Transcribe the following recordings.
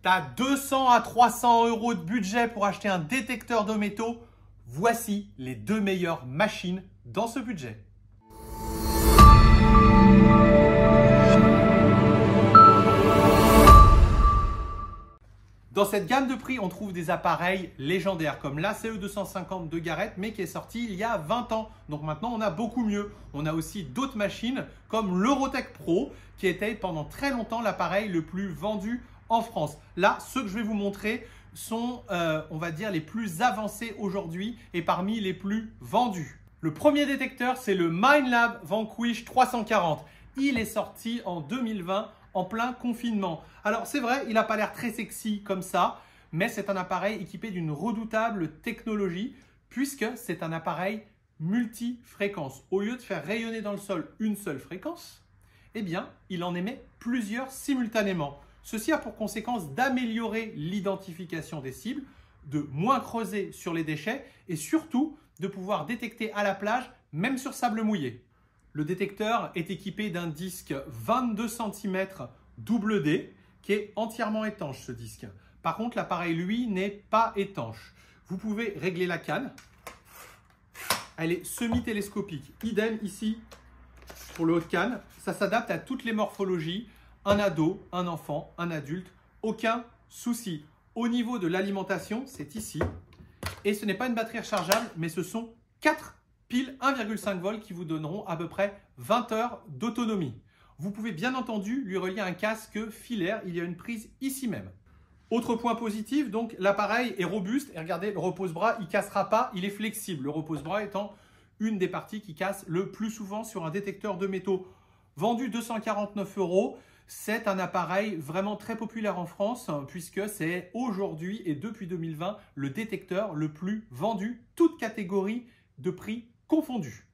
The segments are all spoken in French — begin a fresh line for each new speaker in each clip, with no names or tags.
Tu as 200 à 300 € de budget pour acheter un détecteur de métaux. Voici les deux meilleures machines dans ce budget. Dans cette gamme de prix, on trouve des appareils légendaires comme l'ACE250 de Garrett, mais qui est sorti il y a 20 ans. Donc maintenant, on a beaucoup mieux. On a aussi d'autres machines comme l'Eurotech Pro, qui était pendant très longtemps l'appareil le plus vendu en France. Là, ceux que je vais vous montrer sont, on va dire, les plus avancés aujourd'hui et parmi les plus vendus. Le premier détecteur, c'est le Minelab Vanquish 340. Il est sorti en 2020 en plein confinement. Alors c'est vrai, il n'a pas l'air très sexy comme ça, mais c'est un appareil équipé d'une redoutable technologie puisque c'est un appareil multi-fréquence. Au lieu de faire rayonner dans le sol une seule fréquence, eh bien, il en émet plusieurs simultanément. Ceci a pour conséquence d'améliorer l'identification des cibles, de moins creuser sur les déchets et surtout de pouvoir détecter à la plage, même sur sable mouillé. Le détecteur est équipé d'un disque 22 cm double D qui est entièrement étanche ce disque. Par contre, l'appareil, lui, n'est pas étanche. Vous pouvez régler la canne. Elle est semi-télescopique. Idem ici pour le haut de canne. Ça s'adapte à toutes les morphologies. Un ado, un enfant, un adulte. Aucun souci. Au niveau de l'alimentation, c'est ici. Et ce n'est pas une batterie rechargeable, mais ce sont 4 piles 1,5 volts qui vous donneront à peu près 20 heures d'autonomie. Vous pouvez bien entendu lui relier un casque filaire, il y a une prise ici même. Autre point positif, donc l'appareil est robuste et regardez, le repose-bras, il ne cassera pas, il est flexible. Le repose-bras étant une des parties qui casse le plus souvent sur un détecteur de métaux. Vendu 249 €, c'est un appareil vraiment très populaire en France puisque c'est aujourd'hui et depuis 2020 le détecteur le plus vendu, toute catégorie de prix confondus.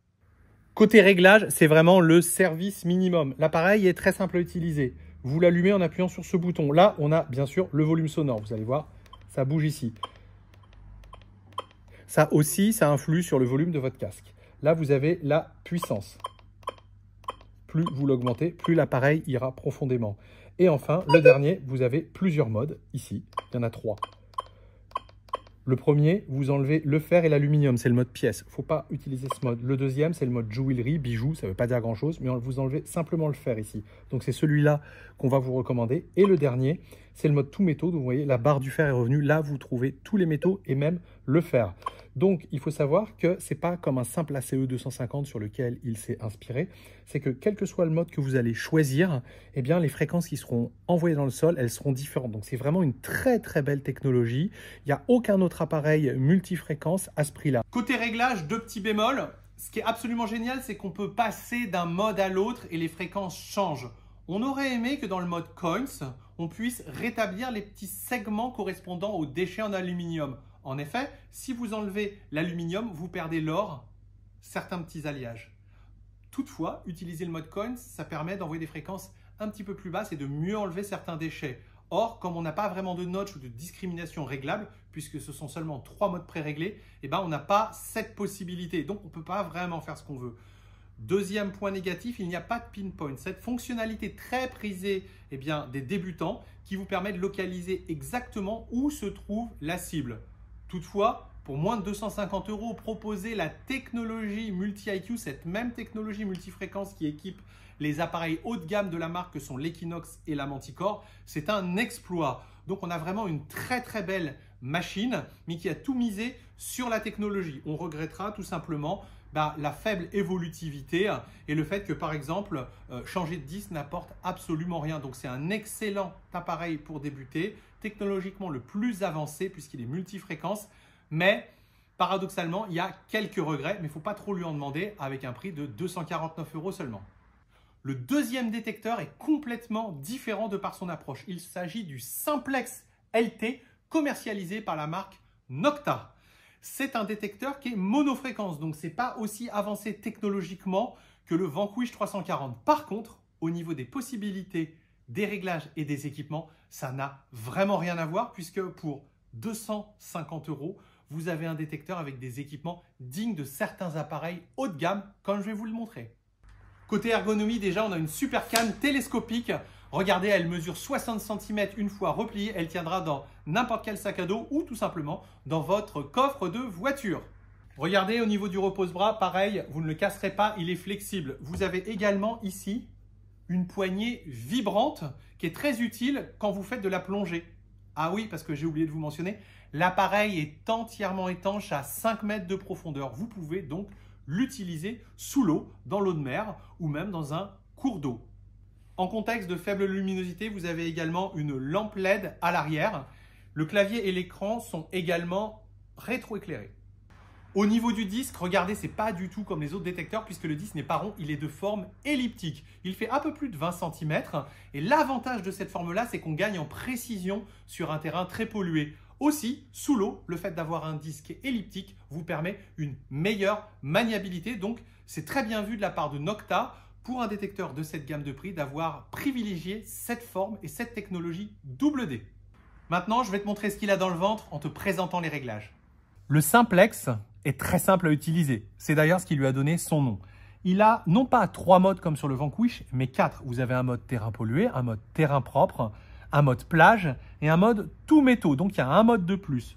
Côté réglage, c'est vraiment le service minimum. L'appareil est très simple à utiliser. Vous l'allumez en appuyant sur ce bouton. Là, on a bien sûr le volume sonore. Vous allez voir, ça bouge ici. Ça aussi, ça influe sur le volume de votre casque. Là, vous avez la puissance. Plus vous l'augmentez, plus l'appareil ira profondément. Et enfin, le dernier, vous avez plusieurs modes ici. Il y en a 3. Le premier, vous enlevez le fer et l'aluminium, c'est le mode pièce. Il ne faut pas utiliser ce mode. Le deuxième, c'est le mode joaillerie, bijoux, ça ne veut pas dire grand-chose, mais vous enlevez simplement le fer ici. Donc c'est celui-là qu'on va vous recommander. Et le dernier, c'est le mode tout métaux. Donc vous voyez, la barre du fer est revenue. Là, vous trouvez tous les métaux et même le fer. Donc il faut savoir que ce n'est pas comme un simple ACE250 sur lequel il s'est inspiré. C'est que quel que soit le mode que vous allez choisir, eh bien, les fréquences qui seront envoyées dans le sol, elles seront différentes. Donc c'est vraiment une très très belle technologie. Il n'y a aucun autre appareil multifréquence à ce prix-là. Côté réglage, deux petits bémols. Ce qui est absolument génial, c'est qu'on peut passer d'un mode à l'autre et les fréquences changent. On aurait aimé que dans le mode coins, on puisse rétablir les petits segments correspondant aux déchets en aluminium. En effet, si vous enlevez l'aluminium, vous perdez l'or, certains petits alliages. Toutefois, utiliser le mode coins, ça permet d'envoyer des fréquences un petit peu plus basses et de mieux enlever certains déchets. Or, comme on n'a pas vraiment de notch ou de discrimination réglable, puisque ce sont seulement 3 modes pré-réglés, eh ben, on n'a pas cette possibilité. Donc, on ne peut pas vraiment faire ce qu'on veut. Deuxième point négatif, il n'y a pas de pinpoint. Cette fonctionnalité très prisée eh bien, des débutants qui vous permet de localiser exactement où se trouve la cible. Toutefois, pour moins de 250 €, proposer la technologie Multi-IQ, cette même technologie multifréquence qui équipe les appareils haut de gamme de la marque que sont l'Equinox et la Manticore, c'est un exploit. Donc on a vraiment une très très belle machine, mais qui a tout misé sur la technologie. On regrettera tout simplement la faible évolutivité et le fait que par exemple changer de disque n'apporte absolument rien. Donc c'est un excellent appareil pour débuter, technologiquement le plus avancé puisqu'il est multifréquence, mais paradoxalement il y a quelques regrets, mais il ne faut pas trop lui en demander avec un prix de 249 € seulement. Le deuxième détecteur est complètement différent de par son approche. Il s'agit du Simplex LT commercialisé par la marque Nocta. C'est un détecteur qui est monofréquence, donc ce n'est pas aussi avancé technologiquement que le Vanquish 340. Par contre, au niveau des possibilités, des réglages et des équipements, ça n'a vraiment rien à voir puisque pour 250 €, vous avez un détecteur avec des équipements dignes de certains appareils haut de gamme, comme je vais vous le montrer. Côté ergonomie, déjà, on a une super canne télescopique Regardez, elle mesure 60 cm une fois repliée. Elle tiendra dans n'importe quel sac à dos ou tout simplement dans votre coffre de voiture. Regardez au niveau du repose-bras, pareil, vous ne le casserez pas, il est flexible. Vous avez également ici une poignée vibrante qui est très utile quand vous faites de la plongée. Ah oui, parce que j'ai oublié de vous mentionner, l'appareil est entièrement étanche à 5 mètres de profondeur. Vous pouvez donc l'utiliser sous l'eau, dans l'eau de mer ou même dans un cours d'eau. En contexte de faible luminosité, vous avez également une lampe LED à l'arrière. Le clavier et l'écran sont également rétroéclairés. Au niveau du disque, regardez, ce n'est pas du tout comme les autres détecteurs puisque le disque n'est pas rond, il est de forme elliptique. Il fait un peu plus de 20 cm et l'avantage de cette forme-là, c'est qu'on gagne en précision sur un terrain très pollué. Aussi, sous l'eau, le fait d'avoir un disque elliptique vous permet une meilleure maniabilité. Donc, c'est très bien vu de la part de Nokta pour un détecteur de cette gamme de prix d'avoir privilégié cette forme et cette technologie double D. Maintenant, je vais te montrer ce qu'il a dans le ventre en te présentant les réglages. Le simplex est très simple à utiliser. C'est d'ailleurs ce qui lui a donné son nom. Il a non pas 3 modes comme sur le Vanquish, mais 4. Vous avez un mode terrain pollué, un mode terrain propre, un mode plage et un mode tout métaux. Donc, il y a un mode de plus.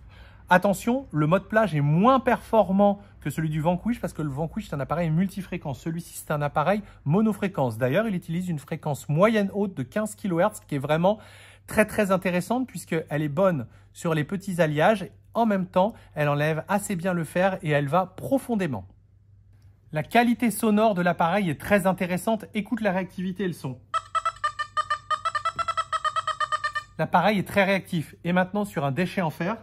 Attention, le mode plage est moins performant que celui du Vanquish parce que le Vanquish, c'est un appareil multifréquence. Celui-ci, c'est un appareil monofréquence. D'ailleurs, il utilise une fréquence moyenne haute de 15 kHz qui est vraiment très intéressante puisqu'elle est bonne sur les petits alliages. En même temps, elle enlève assez bien le fer et elle va profondément. La qualité sonore de l'appareil est très intéressante. Écoute la réactivité et le son. L'appareil est très réactif. Et maintenant, sur un déchet en fer,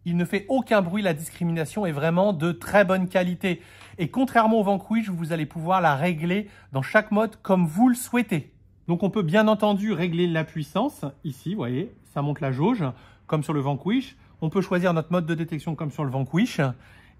il ne fait aucun bruit. La discrimination est vraiment de très bonne qualité. Et contrairement au Vanquish, vous allez pouvoir la régler dans chaque mode comme vous le souhaitez. Donc, on peut bien entendu régler la puissance. Ici, vous voyez, ça monte la jauge, comme sur le Vanquish. On peut choisir notre mode de détection comme sur le Vanquish.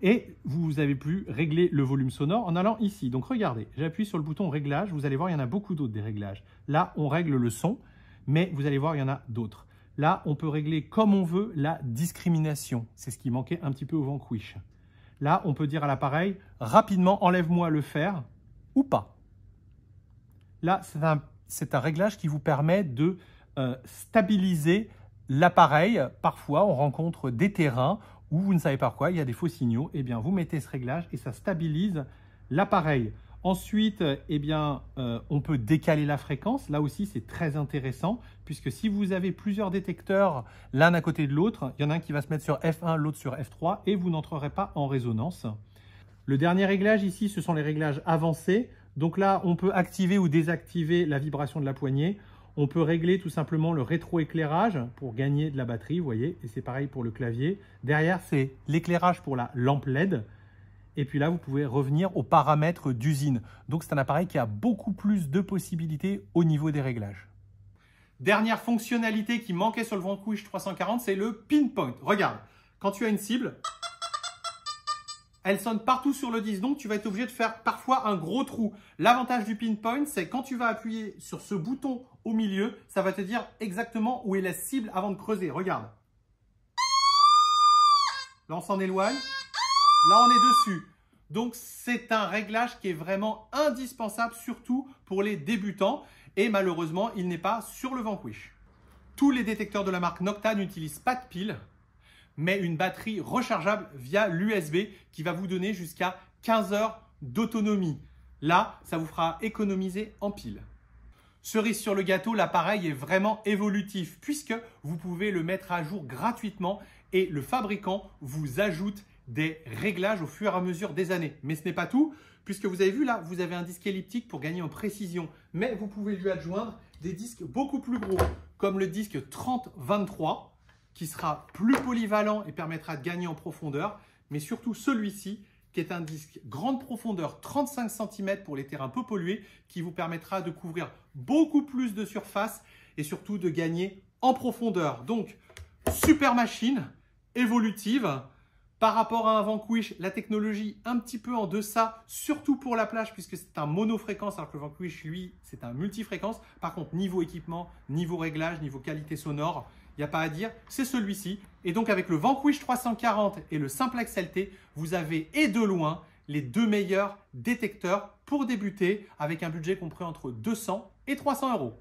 Et vous avez pu régler le volume sonore en allant ici. Donc, regardez, j'appuie sur le bouton réglage. Vous allez voir, il y en a beaucoup d'autres des réglages. Là, on règle le son, mais vous allez voir, il y en a d'autres. Là, on peut régler comme on veut la discrimination. C'est ce qui manquait un petit peu au Vanquish. Là, on peut dire à l'appareil, rapidement, enlève-moi le fer ou pas. Là, c'est un réglage qui vous permet de stabiliser l'appareil. Parfois, on rencontre des terrains où vous ne savez pas quoi, il y a des faux signaux. Eh bien, vous mettez ce réglage et ça stabilise l'appareil. Ensuite, on peut décaler la fréquence. Là aussi, c'est très intéressant puisque si vous avez plusieurs détecteurs l'un à côté de l'autre, il y en a un qui va se mettre sur F1, l'autre sur F3 et vous n'entrerez pas en résonance. Le dernier réglage ici, ce sont les réglages avancés. Donc là, on peut activer ou désactiver la vibration de la poignée. On peut régler tout simplement le rétroéclairage pour gagner de la batterie, vous voyez, et c'est pareil pour le clavier. Derrière, c'est l'éclairage pour la lampe LED. Et puis là, vous pouvez revenir aux paramètres d'usine. Donc, c'est un appareil qui a beaucoup plus de possibilités au niveau des réglages. Dernière fonctionnalité qui manquait sur le Vanquish 340, c'est le pinpoint. Regarde, quand tu as une cible, elle sonne partout sur le disque. Donc, tu vas être obligé de faire parfois un gros trou. L'avantage du pinpoint, c'est quand tu vas appuyer sur ce bouton au milieu, ça va te dire exactement où est la cible avant de creuser. Regarde. Là, on s'en éloigne. Là, on est dessus. Donc, c'est un réglage qui est vraiment indispensable, surtout pour les débutants. Et malheureusement, il n'est pas sur le Vanquish. Tous les détecteurs de la marque Nokta n'utilisent pas de pile, mais une batterie rechargeable via l'USB qui va vous donner jusqu'à 15 heures d'autonomie. Là, ça vous fera économiser en pile. Cerise sur le gâteau, l'appareil est vraiment évolutif puisque vous pouvez le mettre à jour gratuitement et le fabricant vous ajoute des réglages au fur et à mesure des années. Mais ce n'est pas tout, puisque vous avez vu là, vous avez un disque elliptique pour gagner en précision. Mais vous pouvez lui adjoindre des disques beaucoup plus gros, comme le disque 30-23, qui sera plus polyvalent et permettra de gagner en profondeur. Mais surtout celui-ci, qui est un disque grande profondeur, 35 cm pour les terrains peu pollués, qui vous permettra de couvrir beaucoup plus de surface et surtout de gagner en profondeur. Donc, super machine, évolutive. Par rapport à un Vanquish, la technologie un petit peu en deçà, surtout pour la plage, puisque c'est un monofréquence, alors que le Vanquish, lui, c'est un multifréquence. Par contre, niveau équipement, niveau réglage, niveau qualité sonore, il n'y a pas à dire, c'est celui-ci. Et donc, avec le Vanquish 340 et le Simplex LT, vous avez, et de loin, les deux meilleurs détecteurs pour débuter, avec un budget compris entre 200 et 300 euros.